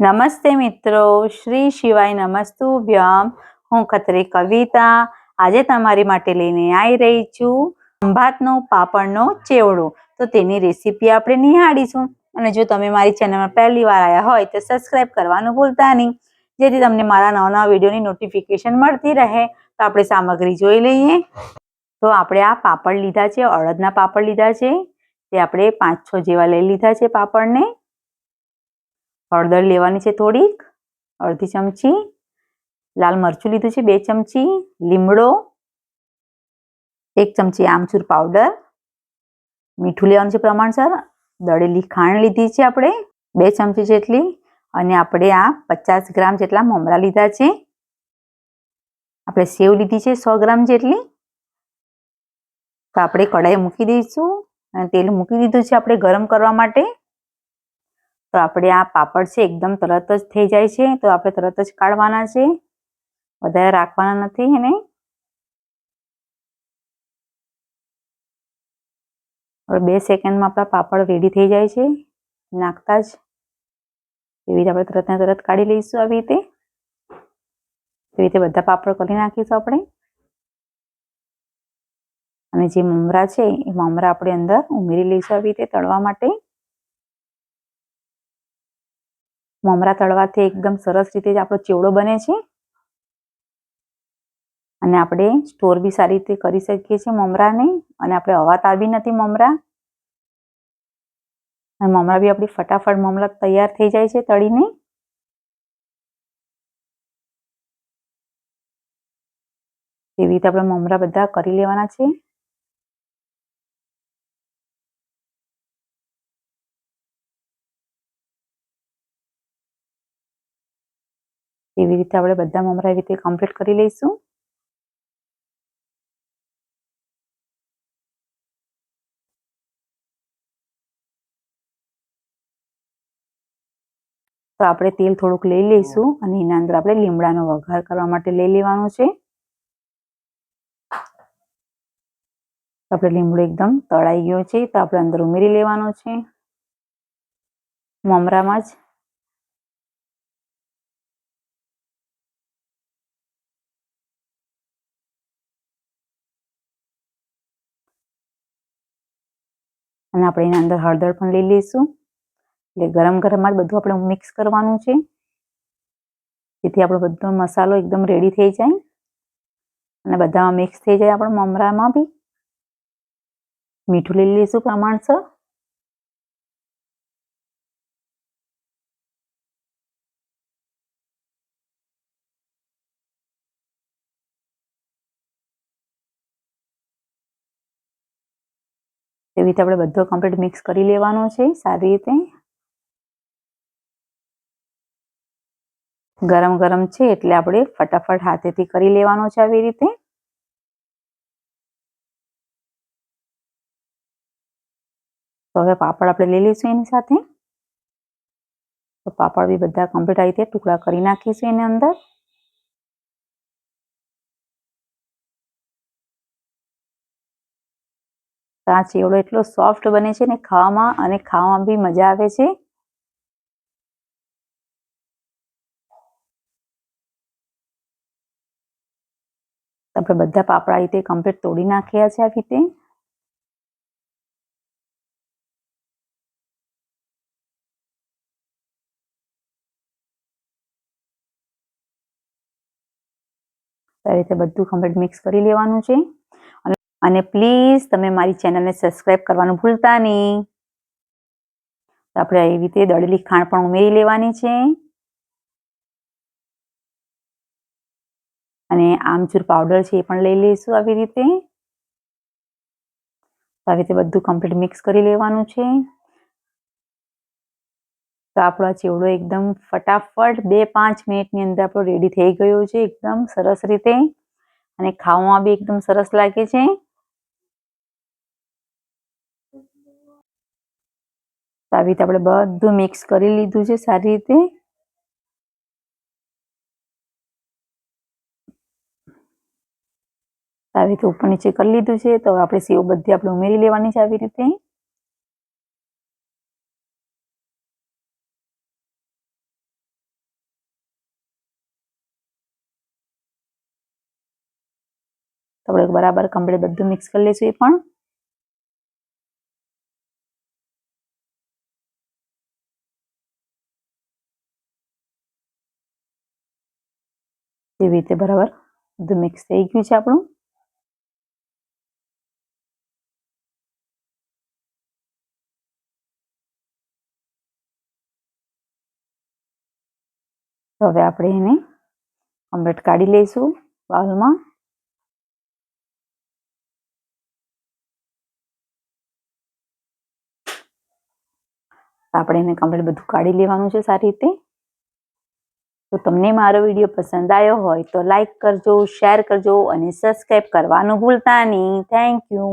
નમસ્તે મિત્રો, શ્રી શિવાય નમસ્તુભ્યમ. હું ખત્રી કવિતા આજે તમારી માટે લઈને આવી રહી છું ખંભાતનો પાપડનો ચેવડો. તો તેની રેસીપી આપણે નિહાળીશું. અને જો તમે મારી ચેનલમાં પહેલી વાર આવ્યા હોય તો સબસ્ક્રાઇબ કરવાનું ભૂલતા નહીં, જેથી તમને મારા નવા નવા વિડીયોની નોટિફિકેશન મળતી રહે. તો આપણે સામગ્રી જોઈ લઈએ. તો આપણે આ પાપડ લીધા છે, અડદના પાપડ લીધા છે. તે આપણે 5-6 જેવા લઈ લીધા છે પાપડને. હળદર લેવાની છે થોડીક, અડધી ચમચી. લાલ મરચું લીધું છે 2 ચમચી. લીમડો 1 ચમચી. આમચૂર પાવડર. મીઠું લેવાનું છે પ્રમાણસર. દળેલી ખાંડ લીધી છે આપણે 2 ચમચી જેટલી. અને આપણે આ 50 ગ્રામ જેટલા મમરા લીધા છે. આપણે સેવ લીધી છે 100 ગ્રામ જેટલી. તો આપણે કઢાઈ મૂકી દઈશું અને તેલ મૂકી દીધું છે આપણે ગરમ કરવા માટે. તો આપણે આ પાપડ છે એકદમ તરત જ થઈ જાય છે, તો આપણે તરત જ કાઢવાના છે, વધારે રાખવાના નથી એને. હવે 2 સેકન્ડમાં આપણા પાપડ રેડી થઈ જાય છે નાખતા જ. એવી રીતે આપણે તરત ને તરત કાઢી લઈશું આવી રીતે. એવી રીતે બધા પાપડ કરી નાખીશું આપણે. અને જે મમરા છે એ મમરા આપણે અંદર ઉમેરી લઈશું આવી રીતે તળવા માટે. મમરા તળવાથી એકદમ સરસ રીતે જ આપણો ચેવડો બને છે. અને આપણે સ્ટોર બી સારી રીતે કરી શકીએ છીએ મમરાને. અને આપણે હવાતા બી નથી મમરા. અને મમરા બી આપણી ફટાફટ મમરા તૈયાર થઈ જાય છે તળીને. એવી રીતે આપણે મમરા બધા કરી લેવાના છે. એવી રીતે આપણે બધા મમરા એવી રીતે કમ્પ્લીટ કરી લઈશું. તો આપણે તેલ થોડુંક લઈ લઈશું અને એના અંદર આપણે લીમડાનો વઘાર કરવા માટે લઈ લેવાનું છે. આપણે લીમડો એકદમ તળાઈ ગયો છે, તો આપણે અંદર ઉમેરી લેવાનો છે મમરામાં જ. અને આપણે એના અંદર હળદર પણ લઈ લઈશું. એટલે ગરમ ગરમમાં જ બધું આપણે મિક્સ કરવાનું છે, જેથી આપણો બધો મસાલો એકદમ રેડી થઈ જાય અને બધામાં મિક્સ થઈ જાય આપણો મમરામાં બી. મીઠું લઈ લઈશું પ્રમાણસર. એવી રીતે આપણે બધો કમ્પ્લીટ મિક્સ કરી લેવાનો છે સારી રીતે. ગરમ ગરમ છે એટલે આપણે ફટાફટ હાથેથી કરી લેવાનો છે આવી રીતે. તો હવે પાપડ આપણે લઈ લઈશું એની સાથે. તો પાપડ બી બધા કમ્પ્લીટ આવી રીતે ટુકડા કરી નાખીશું એની અંદર. તો આ ચેવડો એટલો સોફ્ટ બને છે ને ખાવામાં, અને ખાવામાં બી મજા આવે છે. આપણે બધા પાપડ આવી રીતે કમ્પ્લીટ તોડી નાખ્યા છે આવી રીતે. આ રીતે બધું કમ્પ્લીટ મિક્સ કરી લેવાનું છે. અને પ્લીઝ તમે મારી ચેનલને સબસ્ક્રાઇબ કરવાનું ભૂલતા નહીં. તો આપણે આવી રીતે દળેલી ખાંડ પણ ઉમેરી લેવાની છે. અને આમચૂર પાવડર છે એ પણ લઈ લઈશું આવી રીતે. આવી રીતે બધું કમ્પ્લીટ મિક્સ કરી લેવાનું છે. તો આપણો ચેવડો એકદમ ફટાફટ 2-5 મિનિટની અંદર આપણો રેડી થઈ ગયો છે એકદમ સરસ રીતે. અને ખાવામાં બી એકદમ સરસ લાગે છે. તો આવી રીતે આપણે બધું મિક્સ કરી લીધું છે સારી રીતે. આવી રીતે ઉપર નીચે કરી લીધું છે. તો આપણે સેવ બધી આપણે ઉમેરી લેવાની છે આવી રીતે. આપણે બરાબર કમ્પ્લીટ બધું મિક્સ કરી લઈશું એ પણ. એવી રીતે બરાબર બધું મિક્સ થઈ ગયું છે આપણું. તો હવે આપણે એને કમ્પ્લીટ કાઢી લઈશું બાઉલમાં. આપણે એને કમ્પ્લીટ બધું કાઢી લેવાનું છે સારી રીતે. તો તમને મારો વિડીયો પસંદ આવ્યો હોય તો લાઈક કરજો, શેર કરજો અને સબસ્ક્રાઈબ કરવાનું ભૂલતા નહીં. Thank you.